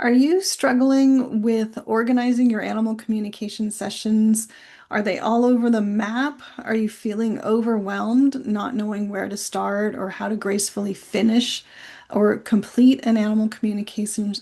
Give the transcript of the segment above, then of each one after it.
Are you struggling with organizing your animal communication sessions? Are they all over the map? Are you feeling overwhelmed, not knowing where to start or how to gracefully finish or complete an animal communication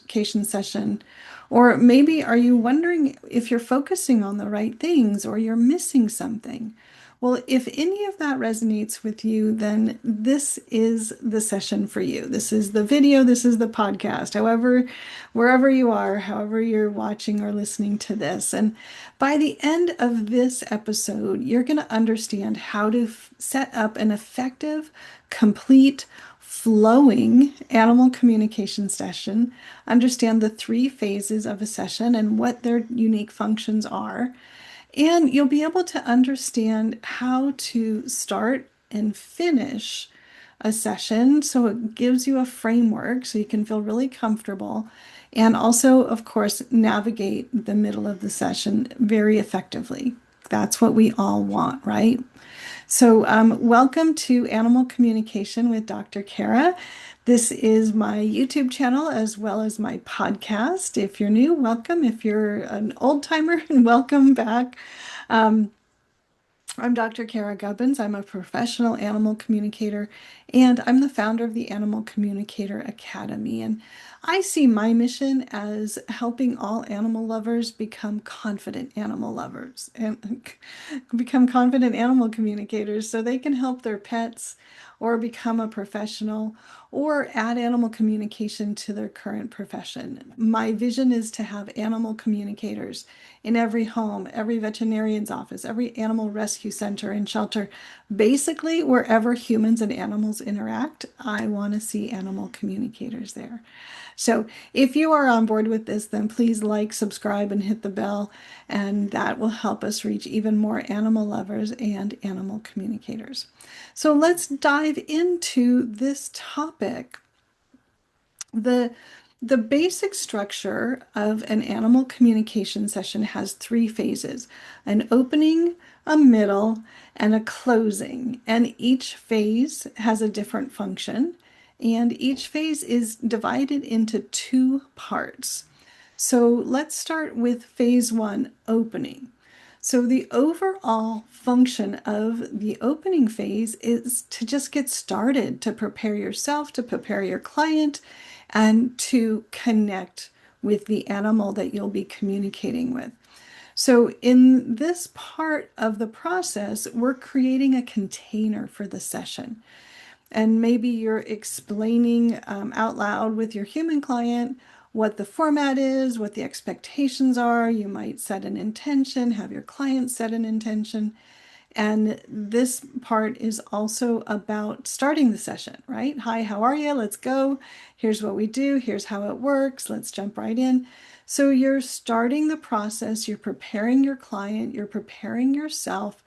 session? Or maybe are you wondering if you're focusing on the right things or you're missing something? Well, if any of that resonates with you, then this is the session for you. This is the video, this is the podcast, however, wherever you are, however you're watching or listening to this. And by the end of this episode, you're going to understand how to set up an effective, complete, flowing animal communication session, understand the three phases of a session and what their unique functions are, and you'll be able to understand how to start and finish a session. So it gives you a framework so you can feel really comfortable. And also, of course, navigate the middle of the session very effectively. That's what we all want, right? So, welcome to Animal Communication with Dr. Cara. This is my YouTube channel as well as my podcast. If you're new, welcome. If you're an old timer, welcome back. Um, I'm Dr. Cara Gubbins. I'm a professional animal communicator, and I'm the founder of the Animal Communicator Academy. And I see my mission as helping all animal lovers become confident animal lovers and become confident animal communicators so they can help their pets or become a professional or add animal communication to their current profession. My vision is to have animal communicators in every home, every veterinarian's office, every animal rescue center and shelter. Basically, wherever humans and animals interact, I want to see animal communicators there. So if you are on board with this, then please like, subscribe, and hit the bell, and that will help us reach even more animal lovers and animal communicators. So let's dive into this topic. The the basic structure of an animal communication session has three phases: an opening, a middle, and a closing. And each phase has a different function, and each phase is divided into two parts. So let's start with phase one, opening. So the overall function of the opening phase is to just get started, to prepare yourself, to prepare your client, and to connect with the animal that you'll be communicating with. So in this part of the process, we're creating a container for the session. And maybe you're explaining out loud with your human client what the format is, what the expectations are. You might set an intention, have your client set an intention. And this part is also about starting the session, right? Hi, how are you? Let's go. Here's what we do. Here's how it works. Let's jump right in. So you're starting the process, you're preparing your client, you're preparing yourself,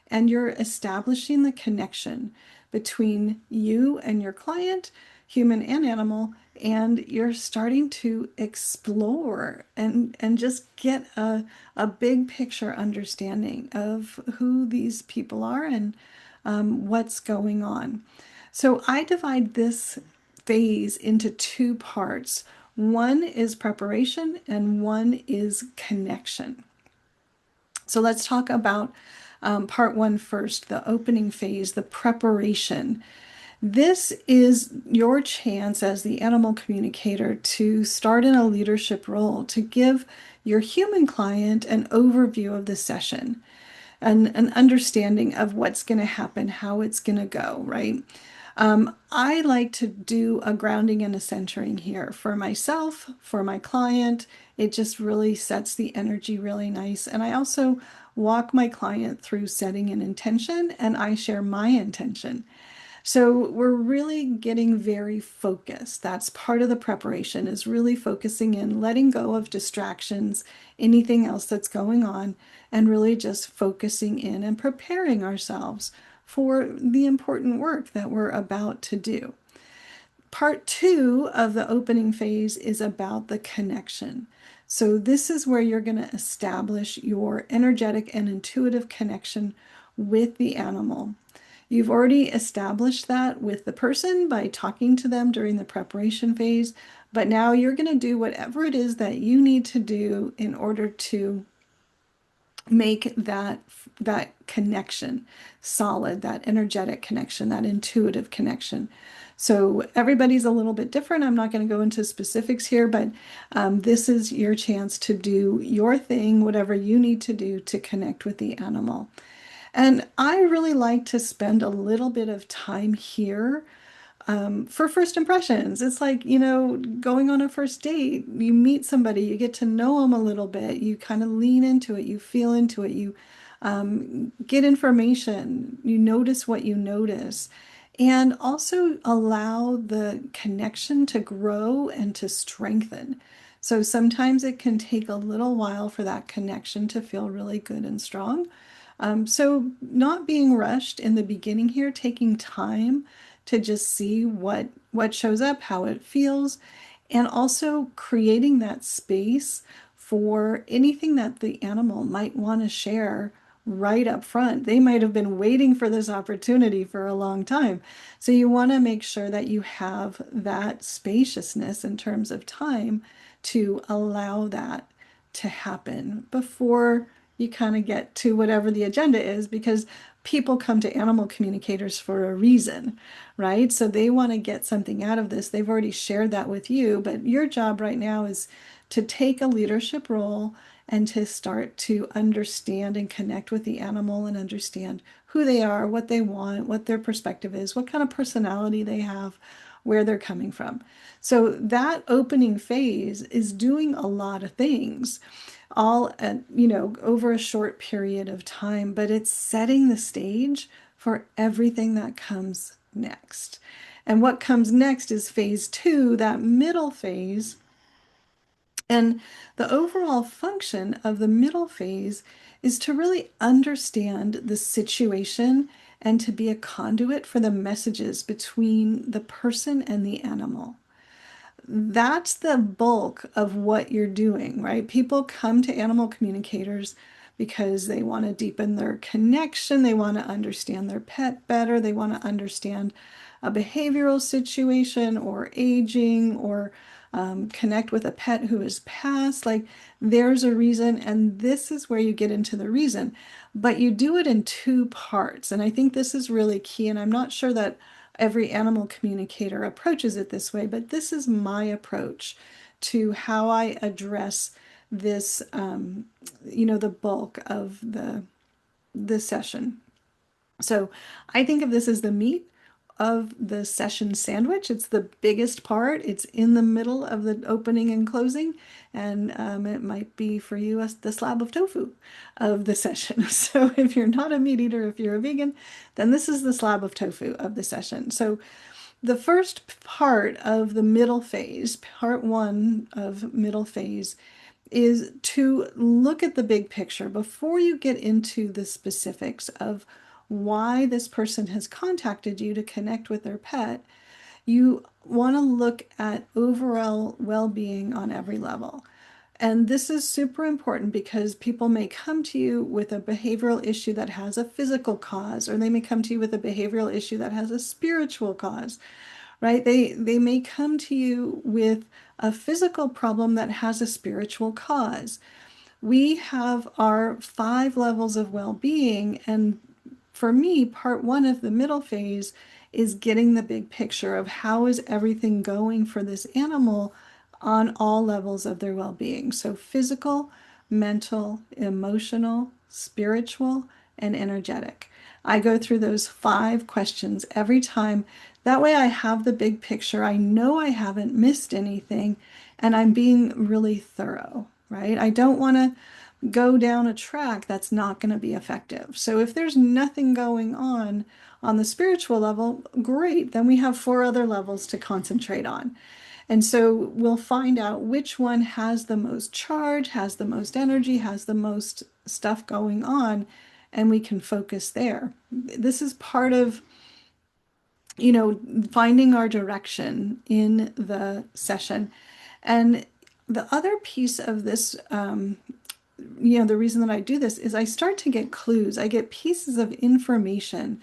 and you're establishing the connection between you and your client, human and animal, and you're starting to explore and just get a big picture understanding of who these people are and what's going on. So I divide this phase into two parts. One is preparation and one is connection. So let's talk about part one first, the opening phase, the preparation. This is your chance as the animal communicator to start in a leadership role, to give your human client an overview of the session and an understanding of what's going to happen, how it's going to go, right? I like to do a grounding and a centering here for myself, for my client. It just really sets the energy really nice. And I also walk my client through setting an intention and I share my intention. So we're really getting very focused. That's part of the preparation, is really focusing in, letting go of distractions, anything else that's going on, and really just focusing in and preparing ourselves for the important work that we're about to do. Part two of the opening phase is about the connection. So this is where you're going to establish your energetic and intuitive connection with the animal. You've already established that with the person by talking to them during the preparation phase, but now you're going to do whatever it is that you need to do in order to make that connection solid, that energetic connection, that intuitive connection. So everybody's a little bit different. I'm not going to go into specifics here, but this is your chance to do your thing, whatever you need to do to connect with the animal. And I really like to spend a little bit of time here for first impressions. It's like, going on a first date. You meet somebody, you get to know them a little bit, you kind of lean into it, you feel into it, you get information, you notice what you notice, and also allow the connection to grow and to strengthen. So sometimes it can take a little while for that connection to feel really good and strong. So not being rushed in the beginning here, taking time to just see what shows up, how it feels, and also creating that space for anything that the animal might want to share right up front. They might have been waiting for this opportunity for a long time. So you want to make sure that you have that spaciousness in terms of time to allow that to happen before you kind of get to whatever the agenda is, because people come to animal communicators for a reason, right? So they want to get something out of this. They've already shared that with you, but your job right now is to take a leadership role and to start to understand and connect with the animal and understand who they are, what they want, what their perspective is, what kind of personality they have, where they're coming from. So that opening phase is doing a lot of things all at, over a short period of time, but it's setting the stage for everything that comes next. And what comes next is phase two, that middle phase. And the overall function of the middle phase is to really understand the situation and to be a conduit for the messages between the person and the animal. That's the bulk of what you're doing, right? People come to animal communicators because they want to deepen their connection. They want to understand their pet better. They want to understand a behavioral situation or aging or connect with a pet who has passed. Like there's a reason, and this is where you get into the reason. But you do it in two parts. And I think this is really key. And I'm not sure that every animal communicator approaches it this way, but this is my approach to how I address this, the bulk of the session. So I think of this as the meat of the session sandwich. It's the biggest part. It's in the middle of the opening and closing, and it might be for you as the slab of tofu of the session. So if you're not a meat eater, if you're a vegan, then this is the slab of tofu of the session. So the first part of the middle phase, part one of middle phase, is to look at the big picture before you get into the specifics of why this person has contacted you to connect with their pet. You want to look at overall well-being on every level. And this is super important because people may come to you with a behavioral issue that has a physical cause, or they may come to you with a behavioral issue that has a spiritual cause, right? They may come to you with a physical problem that has a spiritual cause. We have our 5 levels of well-being, and for me, part one of the middle phase is getting the big picture of how is everything going for this animal on all levels of their well-being. So physical, mental, emotional, spiritual, and energetic. I go through those 5 questions every time. That way I have the big picture. I know I haven't missed anything, and I'm being really thorough, right? I don't want to go down a track that's not going to be effective. So if there's nothing going on the spiritual level, great. Then we have 4 other levels to concentrate on. And so we'll find out which one has the most charge, has the most energy, has the most stuff going on, and we can focus there. This is part of, finding our direction in the session. And the other piece of this, the reason that I do this is I start to get clues. I get pieces of information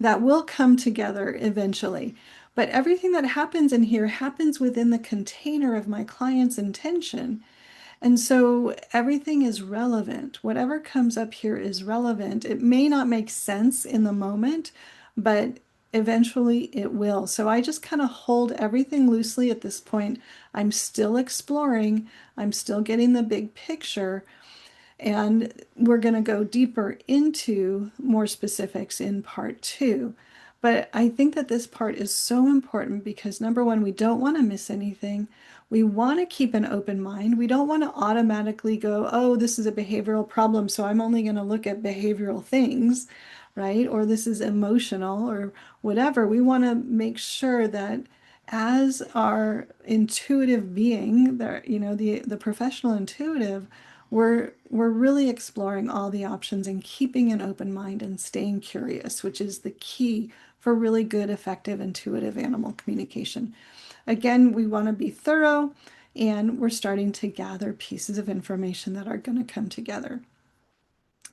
that will come together eventually. But everything that happens in here happens within the container of my client's intention. And so everything is relevant. Whatever comes up here is relevant. It may not make sense in the moment, but eventually it will. So I just kind of hold everything loosely at this point. I'm still exploring, I'm still getting the big picture, and we're going to go deeper into more specifics in part two. But I think that this part is so important because number one, we don't want to miss anything. We want to keep an open mind. We don't want to automatically go, oh, this is a behavioral problem, so I'm only going to look at behavioral things, right? Or this is emotional or whatever. We want to make sure that as our intuitive being, the professional intuitive, we're really exploring all the options and keeping an open mind and staying curious, which is the key for really good, effective, intuitive animal communication. Again, we want to be thorough, and we're starting to gather pieces of information that are going to come together.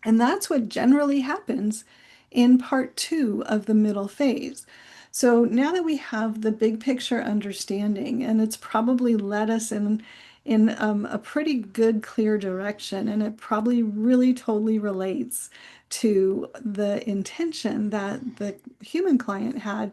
And that's what generally happens in part two of the middle phase. So now that we have the big picture understanding, and it's probably led us in a pretty good, clear direction, and it probably really totally relates to the intention that the human client had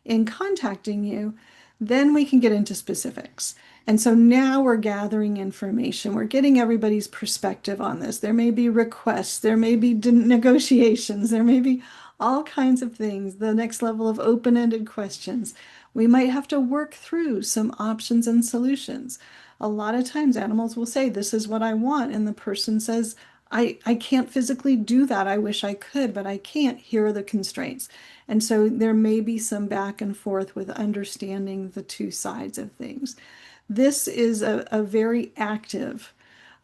in contacting you, then we can get into specifics. And so now we're gathering information. We're getting everybody's perspective on this. There may be requests, there may be negotiations, there may be all kinds of things, the next level of open-ended questions. We might have to work through some options and solutions. A lot of times animals will say, this is what I want, and the person says, I can't physically do that. I wish I could, but I can't. Here are the constraints. And so there may be some back and forth with understanding the two sides of things. This is a very active,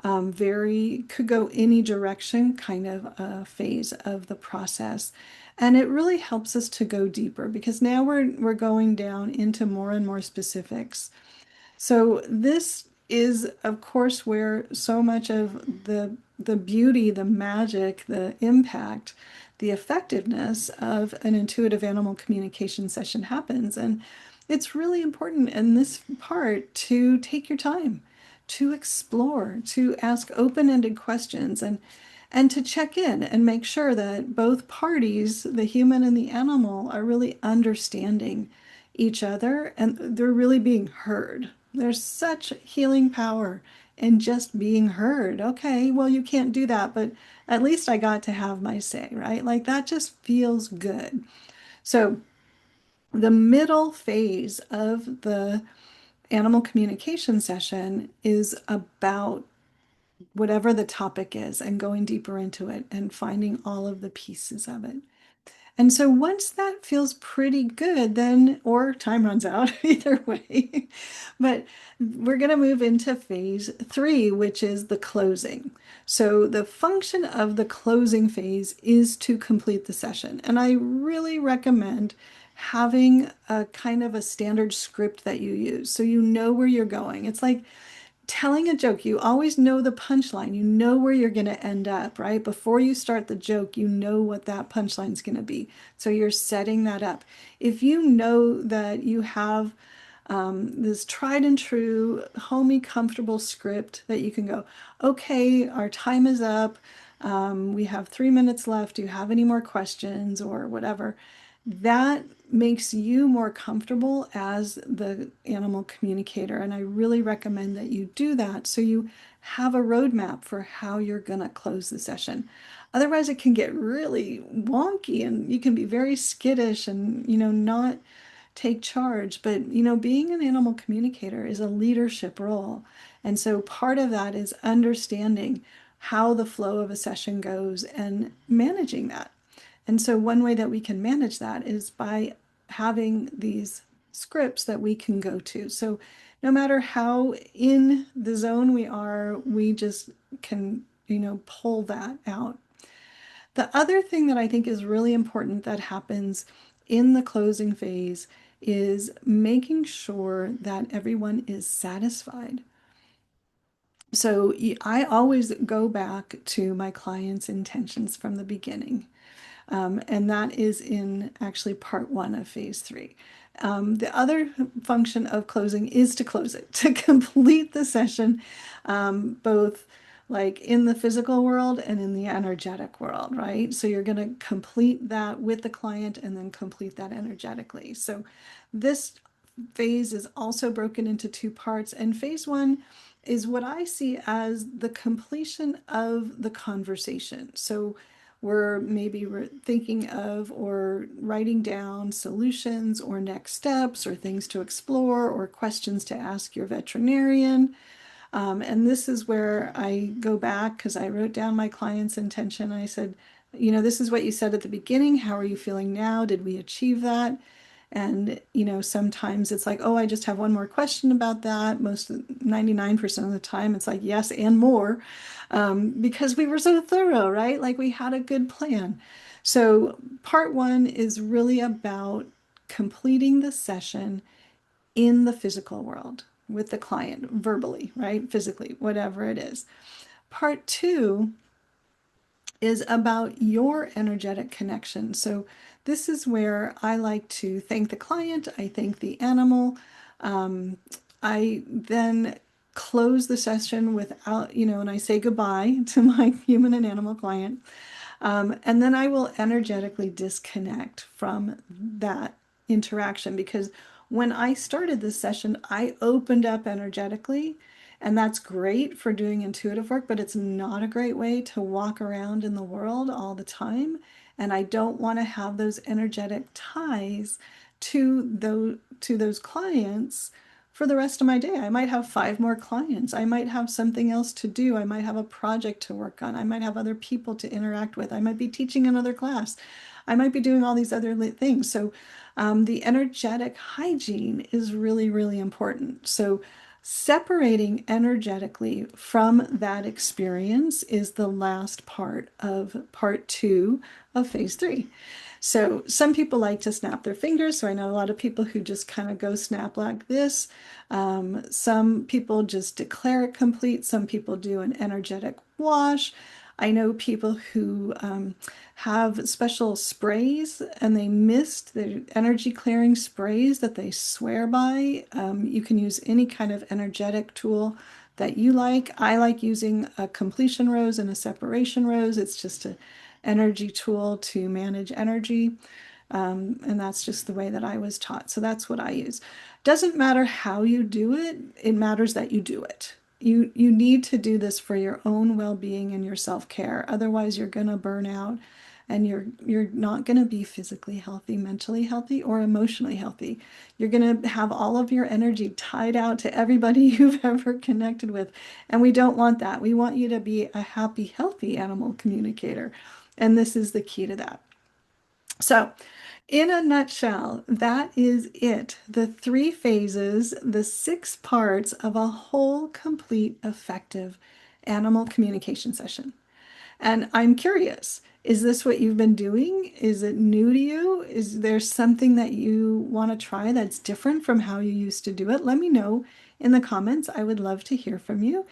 very could go any direction kind of a phase of the process. And it really helps us to go deeper because now we're going down into more and more specifics. So this is, of course, where so much of the beauty, the magic, the impact, the effectiveness of an intuitive animal communication session happens. And it's really important in this part to take your time, to explore, to ask open-ended questions, and to check in and make sure that both parties, the human and the animal, are really understanding each other and they're really being heard. There's such healing power in just being heard. Okay, well, you can't do that, but at least I got to have my say, right? Like that just feels good. So, the middle phase of the animal communication session is about whatever the topic is and going deeper into it and finding all of the pieces of it. And so once that feels pretty good, then, or time runs out, either way, but we're going to move into phase three, which is the closing. So the function of the closing phase is to complete the session. And I really recommend having a kind of a standard script that you use so you know where you're going. It's like telling a joke. You always know the punchline. You know where you're going to end up, right? Before you start the joke, you know what that punchline is going to be. So you're setting that up. If you know that you have this tried and true, homey, comfortable script that you can go, okay, our time is up. We have 3 minutes left. Do you have any more questions or whatever? That makes you more comfortable as the animal communicator. And I really recommend that you do that so you have a roadmap for how you're going to close the session. Otherwise, it can get really wonky and you can be very skittish and, not take charge. But, being an animal communicator is a leadership role. And so part of that is understanding how the flow of a session goes and managing that. And so one way that we can manage that is by having these scripts that we can go to. So no matter how in the zone we are, we just can, pull that out. The other thing that I think is really important that happens in the closing phase is making sure that everyone is satisfied. So I always go back to my client's intentions from the beginning. And that is in actually part one of phase three. The other function of closing is to close it, to complete the session, both like in the physical world and in the energetic world, right? So you're going to complete that with the client and then complete that energetically. So this phase is also broken into two parts, and phase one is what I see as the completion of the conversation. So we're maybe thinking of or writing down solutions or next steps or things to explore or questions to ask your veterinarian. And this is where I go back because I wrote down my client's intention. I said, this is what you said at the beginning. How are you feeling now? Did we achieve that? And, sometimes it's like, oh, I just have one more question about that. 99% of the time, it's like, yes, and more, because we were so thorough, right? Like we had a good plan. So part one is really about completing the session in the physical world with the client, verbally, right? Physically, whatever it is. Part two is about your energetic connection. So this is where I like to thank the client, I thank the animal. I then close the session without, and I say goodbye to my human and animal client. And then I will energetically disconnect from that interaction because when I started this session, I opened up energetically, and that's great for doing intuitive work, but it's not a great way to walk around in the world all the time. And I don't want to have those energetic ties to those clients for the rest of my day. I might have five more clients. I might have something else to do. I might have a project to work on. I might have other people to interact with. I might be teaching another class. I might be doing all these other things. So the energetic hygiene is really, really important. So separating energetically from that experience is the last part of part two of phase three. So some people like to snap their fingers. So I know a lot of people who just kind of go snap like this. Some people just declare it complete. Some people do an energetic wash. I know people who have special sprays and they mist the energy clearing sprays that they swear by. You can use any kind of energetic tool that you like. I like using a completion rose and a separation rose. It's just an energy tool to manage energy. And that's just the way that I was taught. So that's what I use. Doesn't matter how you do it, it matters that you do it. You need to do this for your own well-being and your self-care. Otherwise, you're going to burn out and you're not going to be physically healthy, mentally healthy, or emotionally healthy. You're going to have all of your energy tied out to everybody you've ever connected with. And we don't want that. We want you to be a happy, healthy animal communicator. And this is the key to that. So, in a nutshell, that is it. The three phases, the six parts of a whole, complete, effective animal communication session. And I'm curious, is this what you've been doing? Is it new to you? Is there something that you want to try that's different from how you used to do it? Let me know in the comments. I would love to hear from you.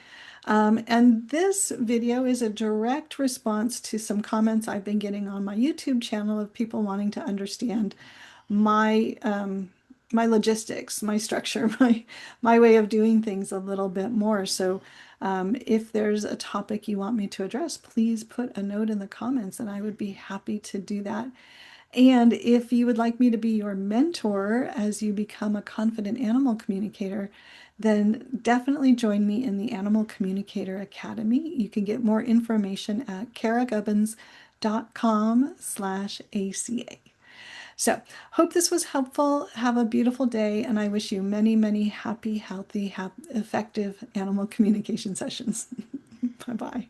And this video is a direct response to some comments I've been getting on my YouTube channel of people wanting to understand my my logistics, my structure, my way of doing things a little bit more. So if there's a topic you want me to address, please put a note in the comments and I would be happy to do that. And if you would like me to be your mentor as you become a confident animal communicator, then definitely join me in the Animal Communicator Academy. You can get more information at caragubbins.com/ACA. So, hope this was helpful. Have a beautiful day, and I wish you many, many happy, healthy, effective animal communication sessions. Bye bye.